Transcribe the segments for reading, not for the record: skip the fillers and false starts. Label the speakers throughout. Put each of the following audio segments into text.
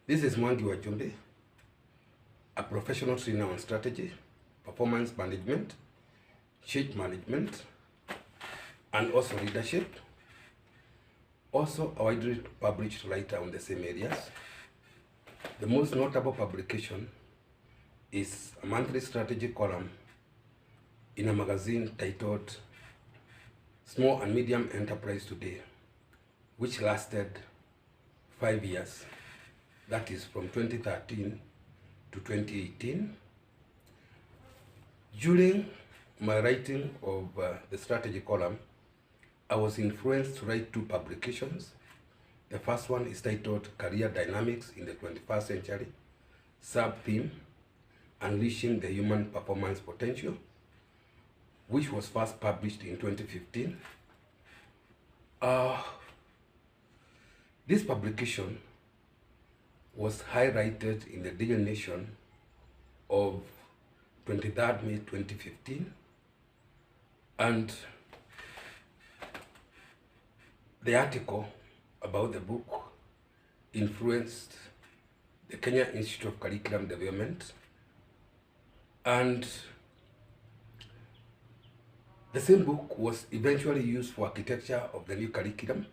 Speaker 1: This is Mwangi Wajumbe, a professional trainer on strategy, performance management, change management, and also leadership. Also a widely published writer on the same areas. The most notable publication is a monthly strategy column in a magazine titled Small and Medium Enterprise Today, which lasted 5 years. That is from 2013 to 2018. During my writing of the strategy column, I was influenced to write 2 publications. The first one is titled Career Dynamics in the 21st Century, sub-theme Unleashing the Human Performance Potential, which was first published in 2015. This publication was highlighted in the Daily Nation of 23rd May 2015, and the article about the book influenced the Kenya Institute of Curriculum Development, and the same book was eventually used for architecture of the new curriculum,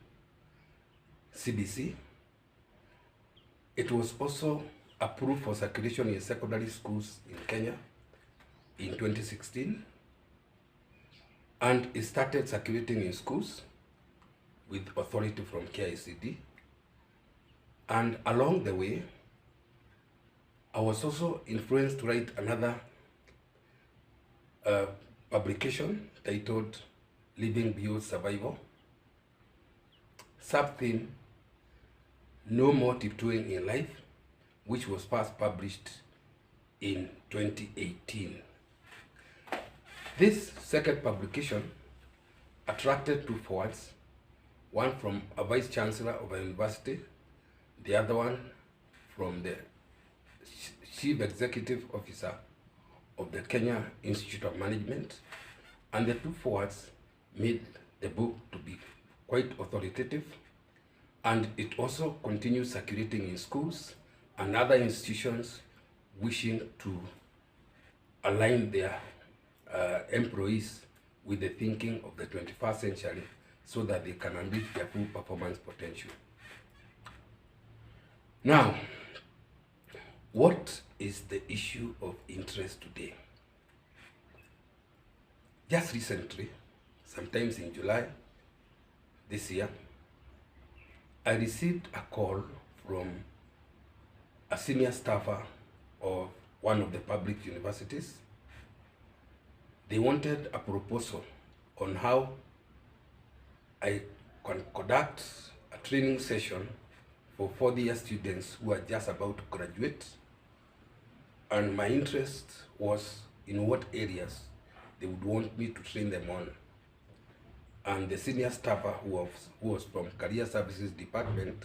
Speaker 1: CBC. It was also approved for circulation in secondary schools in Kenya in 2016, and it started circulating in schools with authority from KICD. And along the way, I was also influenced to write another publication titled Living Beyond Survival, sub-theme No More Tiptoeing in Life, which was first published in 2018. This second publication attracted 2 forwards, one from a vice chancellor of a university, the other one from the chief executive officer of the Kenya Institute of Management, and the 2 forwards made the book to be quite authoritative, and it also continues circulating in schools and other institutions wishing to align their employees with the thinking of the 21st century so that they can unleash their full performance potential. Now, what is the issue of interest today? Just recently, sometimes in July this year, I received a call from a senior staffer of one of the public universities. They wanted a proposal on how I can conduct a training session for 4th-year students who are just about to graduate, and my interest was in what areas they would want me to train them on. And the senior staffer who was from Career Services Department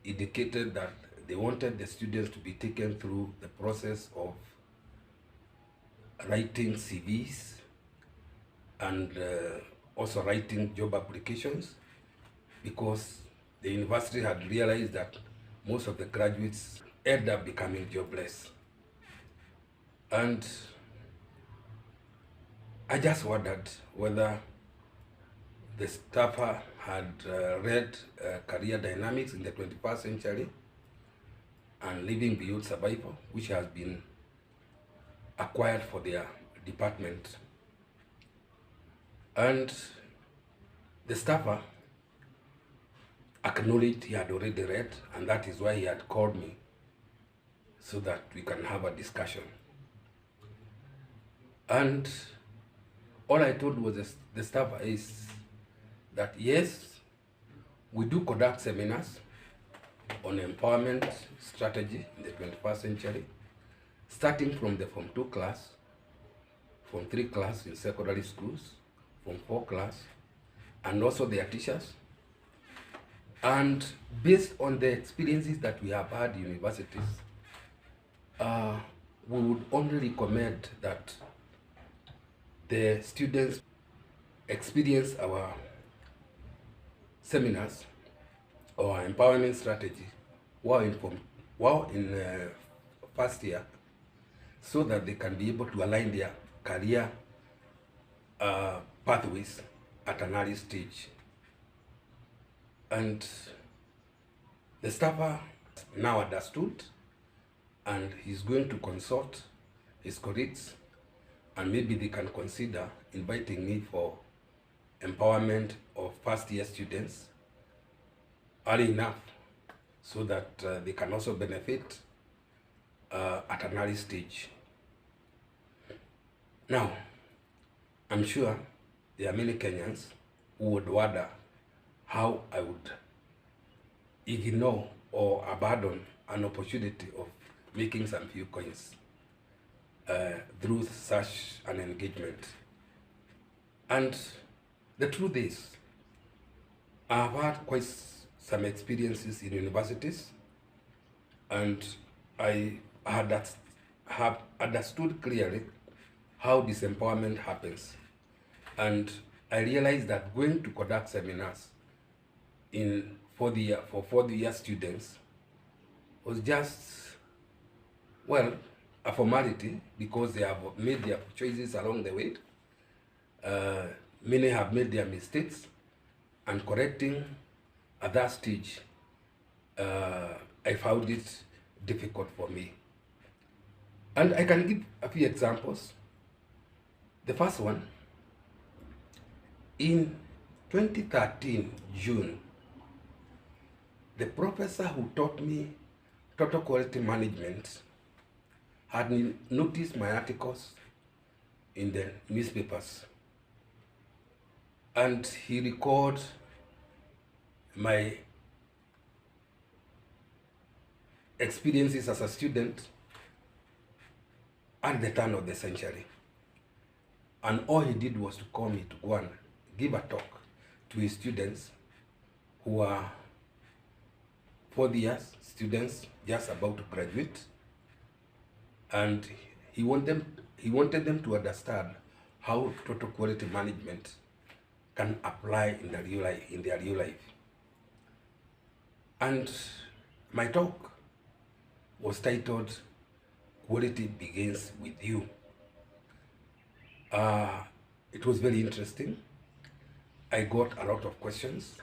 Speaker 1: indicated that they wanted the students to be taken through the process of writing CVs and also writing job applications, because the university had realized that most of the graduates end up becoming jobless. And I just wondered whether the staffer had read Career Dynamics in the 21st Century and Living Beyond Survival, which has been acquired for their department. And the staffer acknowledged he had already read, and that is why he had called me so that we can have a discussion. And all I told was the staffer is that yes, we do conduct seminars on empowerment strategy in the 21st century, starting from the Form 2 class, Form 3 class in secondary schools, Form 4 class, and also their teachers. And based on the experiences that we have had in universities, we would only recommend that the students experience our seminars or empowerment strategy while in Form while in first year, so that they can be able to align their career pathways at an early stage. And the staffer now understood, and he's going to consult his colleagues, and maybe they can consider inviting me for empowerment of first year students early enough so that they can also benefit at an early stage. Now, I'm sure there are many Kenyans who would wonder how I would ignore or abandon an opportunity of making some few coins through such an engagement. And the truth is, I've had quite some experiences in universities, and I have understood clearly how disempowerment happens. And I realized that going to conduct seminars for fourth year students was just, well, a formality, because they have made their choices along the way. Many have made their mistakes, and correcting at that stage, I found it difficult for me. And I can give a few examples. The first one, in 2013, June, the professor who taught me total quality management had noticed my articles in the newspapers, and he recalled my experiences as a student at the turn of the century. And all he did was to call me to go and give a talk to his students who are fourth year students just about to graduate. And he wanted them to understand how total quality management can apply in their real life. And my talk was titled "Quality Begins with You." It was very interesting. I got a lot of questions.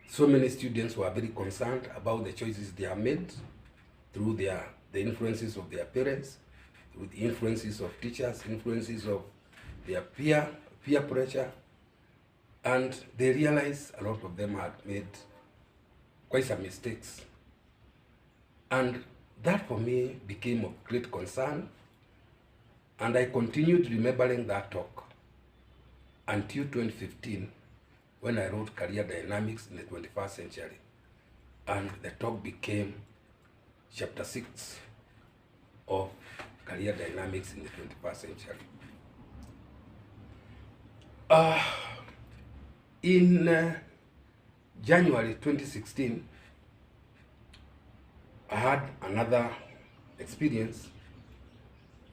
Speaker 1: So many students were very concerned about the choices they have made through the influences of their parents, through the influences of teachers, influences of their peer pressure, and they realized a lot of them had made quite some mistakes. And that for me became of great concern, and I continued remembering that talk until 2015, when I wrote Career Dynamics in the 21st Century, and the talk became chapter 6 of Career Dynamics in the 21st Century. In January 2016, I had another experience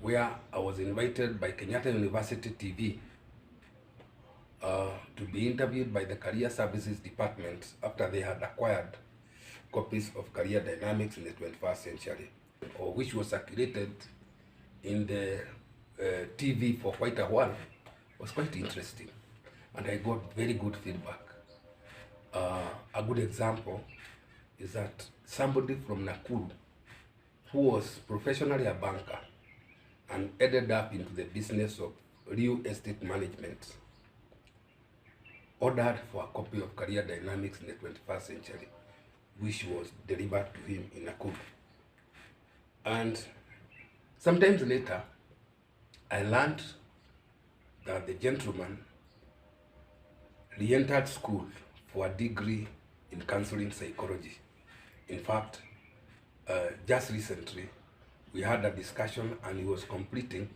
Speaker 1: where I was invited by Kenyatta University TV to be interviewed by the Career Services Department after they had acquired copies of Career Dynamics in the 21st Century, or which was circulated in the TV for quite a while. It was quite interesting, and I got very good feedback. A good example is that somebody from Nakuru, who was professionally a banker and ended up into the business of real estate management, ordered for a copy of Career Dynamics in the 21st Century, which was delivered to him in Nakuru. And sometimes later, I learned that the gentleman re-entered school for a degree in counseling psychology. In fact, just recently, we had a discussion, and he was completing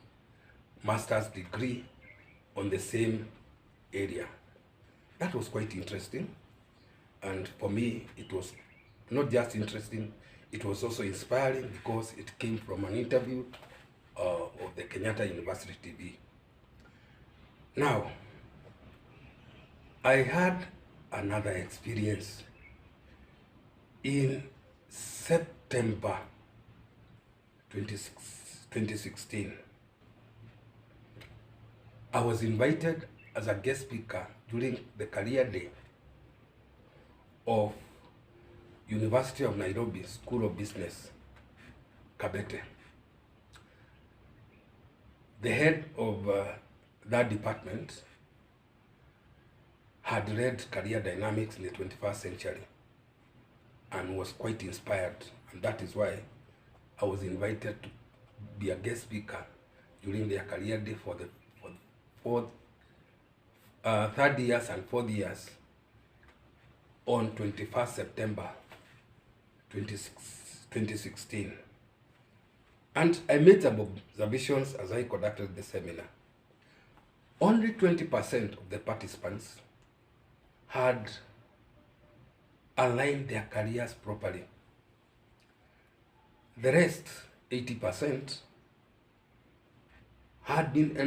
Speaker 1: master's degree on the same area. That was quite interesting, and for me, it was not just interesting, it was also inspiring, because it came from an interview of the Kenyatta University TV. Now, I had another experience in September 2016, I was invited as a guest speaker during the career day of University of Nairobi School of Business, Kabete. The head of that department had read Career Dynamics in the 21st Century and was quite inspired, and that is why I was invited to be a guest speaker during their career day for the third years and fourth years on 21st September 2016. And I made some observations as I conducted the seminar. Only 20% of the participants had aligned their careers properly. The rest, 80%, had been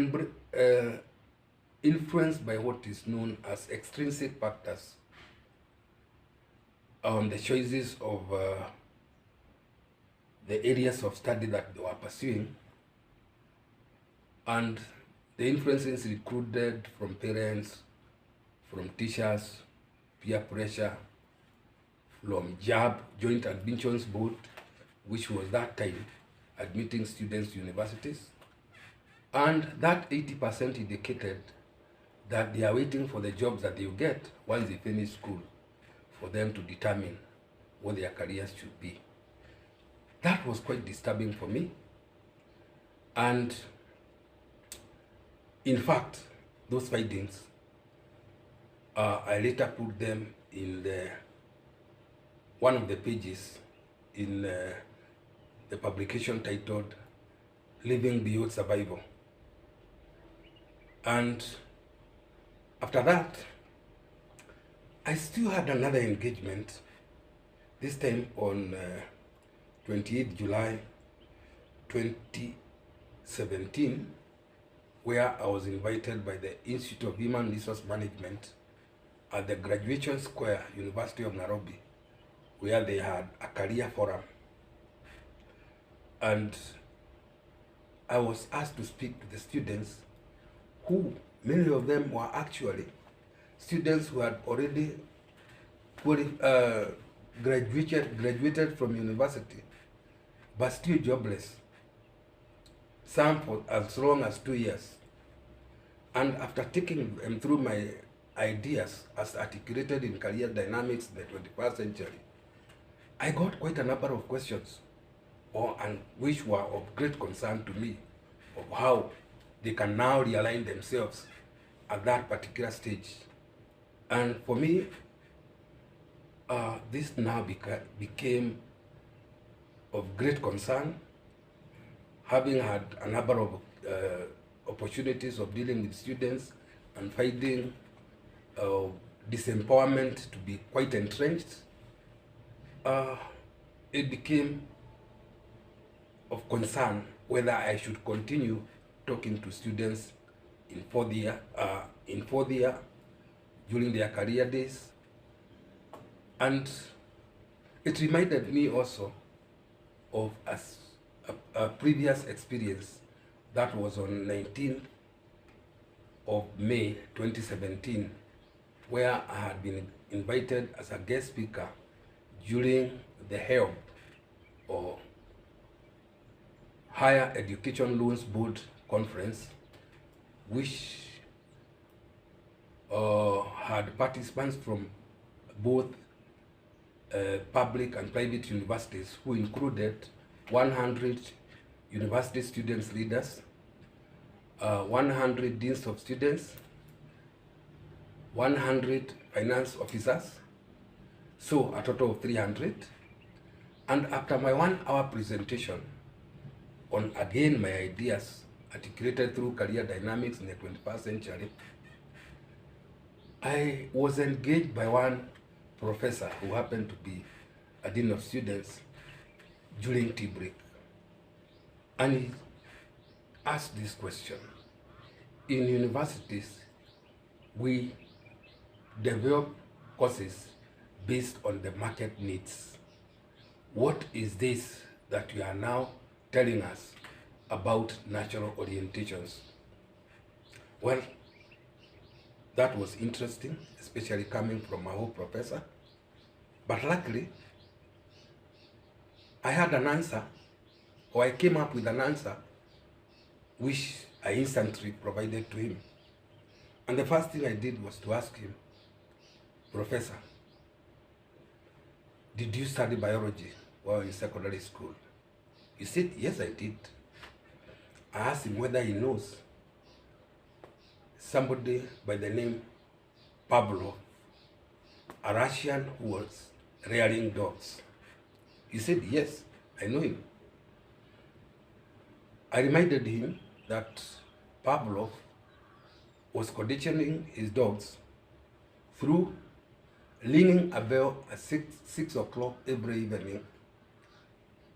Speaker 1: influenced by what is known as extrinsic factors on the choices of the areas of study that they were pursuing, and the influences included from parents, from teachers, peer pressure, from JAB, Joint Admissions Board, which was that time admitting students to universities. And that 80% indicated that they are waiting for the jobs that they will get once they finish school for them to determine what their careers should be. That was quite disturbing for me. And in fact, those findings, I later put them in one of the pages in the publication titled Living Beyond Survival. And after that, I still had another engagement, this time on 28th July 2017, where I was invited by the Institute of Human Resource Management at the Graduation Square, University of Nairobi, where they had a career forum. And I was asked to speak to the students who, many of them were actually students who had already graduated from university, but still jobless, some for as long as 2 years. And after taking them through my ideas as articulated in Career Dynamics in the 21st Century, I got quite a number of questions, and which were of great concern to me, of how they can now realign themselves at that particular stage. And for me, this now became of great concern, having had a number of opportunities of dealing with students and finding disempowerment to be quite entrenched. It became of concern whether I should continue talking to students in fourth year during their career days. And it reminded me also of a previous experience that was on 19th of May 2017, where I had been invited as a guest speaker during the HELB, or Higher Education Loans Board conference, which had participants from both public and private universities, who included 100 university students leaders, 100 deans of students, 100 finance officers, so a total of 300. And after my 1-hour presentation on, again, my ideas articulated through Career Dynamics in the 21st Century, I was engaged by one professor who happened to be a dean of students during tea break. And he asked this question: in universities, we develop courses based on the market needs. what is this that you are now telling us about natural orientations? Well, that was interesting, especially coming from a whole professor. But luckily, I had an answer, or I came up with an answer, which I instantly provided to him. And the first thing I did was to ask him, Professor, did you study biology while in secondary school? He said, yes, I did. I asked him whether he knows somebody by the name Pavlov, a Russian who was rearing dogs. He said, yes, I know him. I reminded him that Pavlov was conditioning his dogs through ringing a bell at 6 o'clock every evening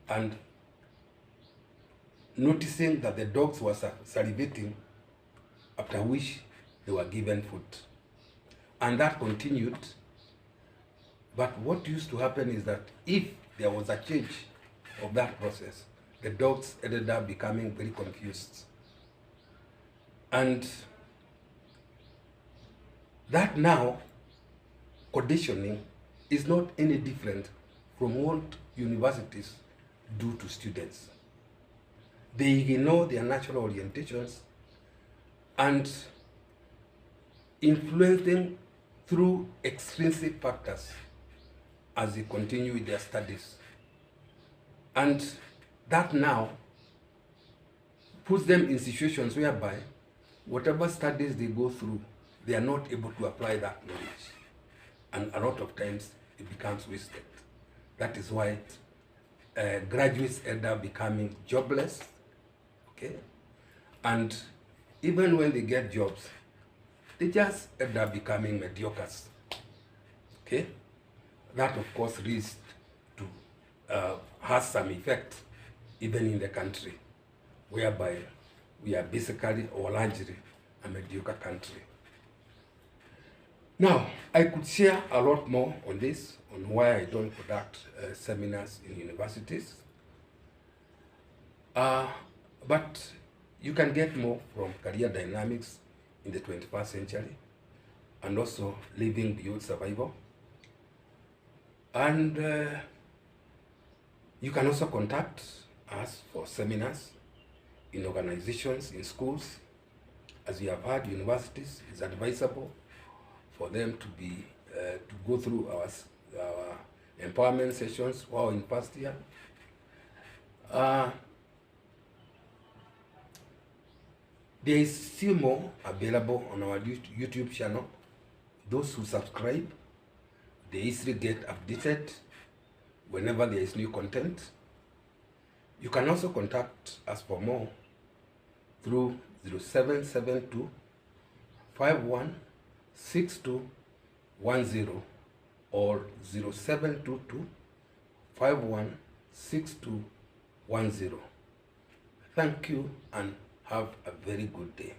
Speaker 1: and noticing that the dogs were salivating, after which they were given food. And that continued. But what used to happen is that if there was a change of that process, the dogs ended up becoming very confused. And that now conditioning is not any different from what universities do to students. They ignore their natural orientations and influence them through extrinsic factors as they continue with their studies. And that now puts them in situations whereby whatever studies they go through, they are not able to apply that knowledge. And a lot of times it becomes wasted. That is why graduates end up becoming jobless, okay? And even when they get jobs, they just end up becoming mediocres, okay? That of course leads to, has some effect even in the country, whereby we are basically or largely a mediocre country. Now, I could share a lot more on this, on why I don't conduct seminars in universities. But you can get more from career dynamics in the 21st century and also living beyond survival. And you can also contact us for seminars in organizations, in schools. As you have heard, universities, it's advisable for them to be to go through our empowerment sessions while in first year. There is still more available on our YouTube channel. Those who subscribe, they easily get updated whenever there is new content. You can also contact us for more through 0772 516210 or 0722 516210. Thank you and have a very good day.